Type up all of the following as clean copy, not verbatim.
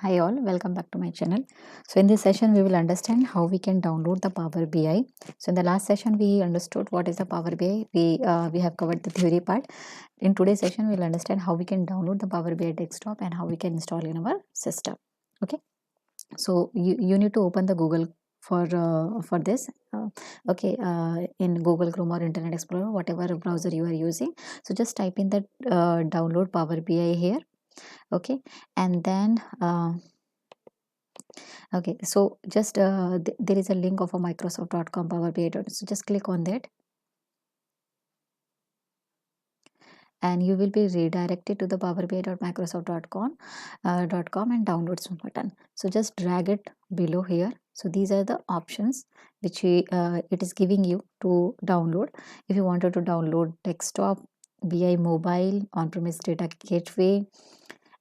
Hi all, welcome back to my channel. So in this session we will understand how we can download the Power BI. So in the last session we understood what is the Power BI. We have covered the theory part. In today's session we will understand how we can download the Power BI desktop and how we can install in our system. Okay. So you need to open the Google for this. In Google Chrome or Internet Explorer, whatever browser you are using. So just type in that download Power BI here. Okay, and then okay, so just there is a link of a microsoft.com power bi. So just click on that and you will be redirected to the powerbi.microsoft.com .com and downloads button. So just drag it below here. So these are the options which it is giving you to download. If you wanted to download desktop, BI mobile, on-premise data gateway,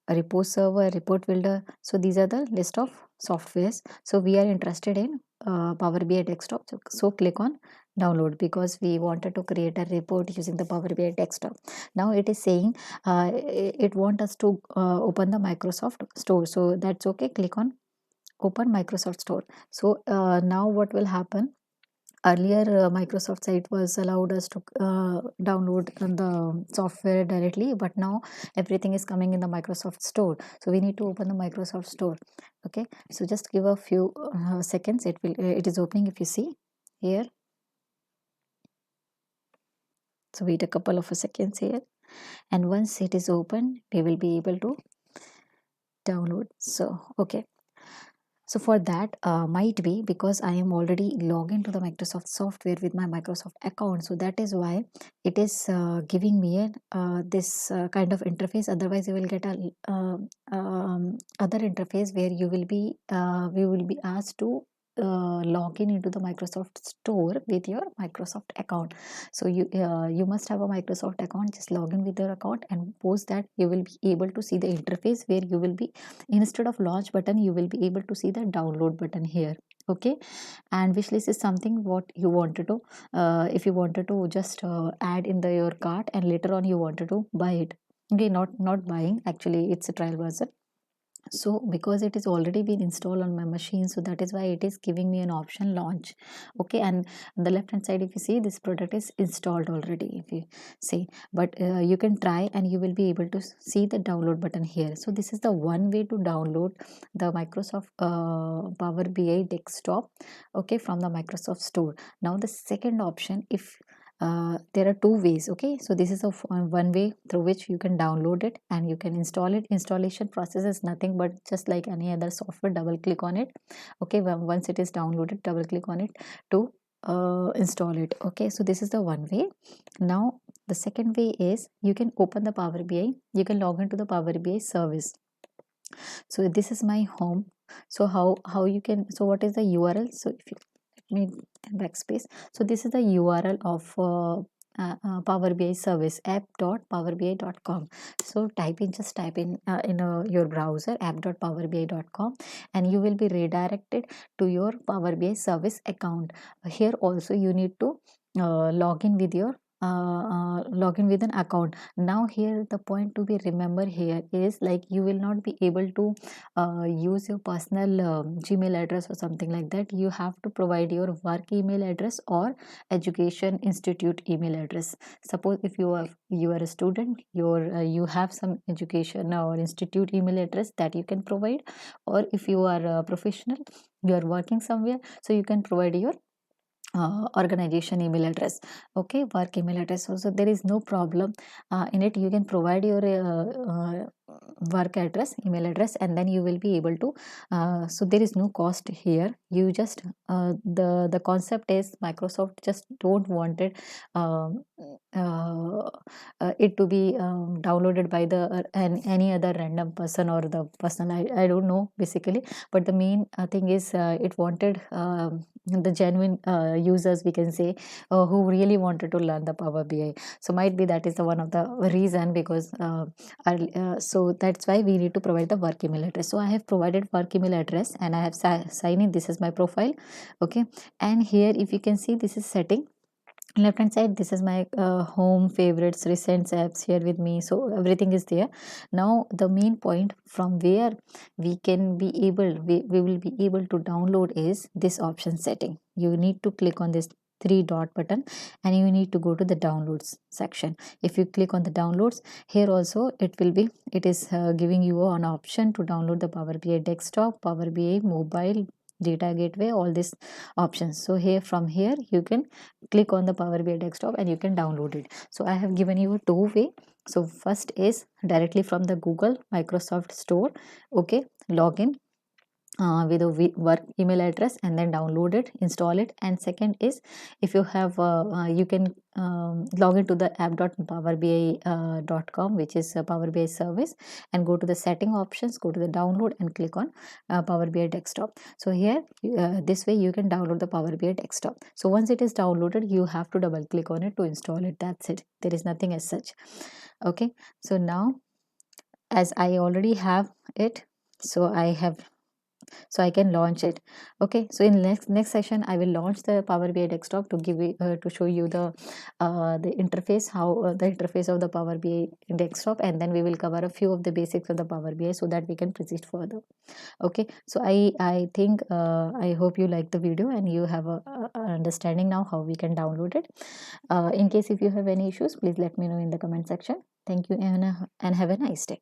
a report server, report builder. So these are the list of softwares. So we are interested in Power BI desktop. So click on download because we wanted to create a report using the Power BI desktop. Now it is saying it wants us to open the Microsoft store. So that's okay. Click on open Microsoft store. So now what will happen? Earlier Microsoft site was allowed us to download the software directly, but now everything is coming in the Microsoft store, so we need to open the Microsoft store. Okay, so just give a few seconds. It is opening. If you see here, so wait a couple of seconds here, and once it is open we will be able to download. So okay, so for that might be because I am already logged into the Microsoft software with my Microsoft account, so that is why it is giving me this kind of interface. Otherwise you will get a other interface where you will be we will be asked to log in into the Microsoft store with your Microsoft account. So you must have a Microsoft account. Just log in with your account, and post that you will be able to see the interface where you will be, instead of launch button, you will be able to see the download button here. Okay, and wish list is something what you wanted to if you wanted to just add in your cart, and later on you wanted to buy it. Okay, not buying, actually it's a trial version. So because it is already been installed on my machine, so that is why it is giving me an option launch. Okay, and on the left hand side if you see, this product is installed already, if you see. But you can try and you will be able to see the download button here. So this is the one way to download the Microsoft Power BI desktop, okay, from the Microsoft store. Now the second option, if there are two ways. Okay, so this is one way through which you can download it and you can install it. Installation process is nothing but just like any other software. Double click on it. Okay, once it is downloaded, double click on it to install it. Okay, so this is the one way. Now the second way is you can open the Power BI. You can log into the Power BI service. So this is my home. So how you can, so what is the URL? So if you let me backspace. So this is the URL of Power BI service, app.powerbi.com. So just type in your browser app.powerbi.com, and you will be redirected to your Power BI service account. Here also you need to log in with your log in with an account. Now here the point to be remember here is, like, you will not be able to use your personal Gmail address or something like that. You have to provide your work email address or education institute email address. Suppose if you are a student, you have some education or institute email address that you can provide, or if you are a professional, you are working somewhere, so you can provide your organization email address. Okay, work email address also, there is no problem in it. You can provide your work address, email address, and then you will be able to so there is no cost here. You just the concept is Microsoft just don't want it uh, it to be downloaded by the any other random person or the person. I don't know basically, but the main thing is it wanted the genuine users, we can say, who really wanted to learn the Power BI. So might be that is the one of the reason, because so that's why we need to provide the work email address. So I have provided work email address and I have signed in. This is my profile. Okay, and here if you can see, this is setting. left hand side, this is my home, favorites, recent apps here with me, so everything is there. Now the main point from where we can be able, we will be able to download is this option setting. You need to click on this three dot button and you need to go to the downloads section. If you click on the downloads, here also it is giving you an option to download the Power BI desktop, Power BI mobile, data gateway, all these options. So here, from here you can click on the Power BI desktop and you can download it. So I have given you a two way. So first is directly from the Google Microsoft Store. Okay, login with a work email address and then download it, install it. And second is, if you have you can log into the app.powerbi.com, which is a Power BI service, and go to the setting options, go to the download and click on Power BI desktop. So here this way you can download the Power BI desktop. So once it is downloaded, you have to double click on it to install it. That's it, there is nothing as such. Okay, so now as I already have it, so I can launch it. Okay, so in next session I will launch the Power BI desktop to give you to show you the interface, how the interface of the Power BI desktop, and then we will cover a few of the basics of the Power BI so that we can proceed further. Okay, so I think I hope you like the video and you have a understanding now how we can download it. In case if you have any issues, please let me know in the comment section. Thank you, and have a nice day.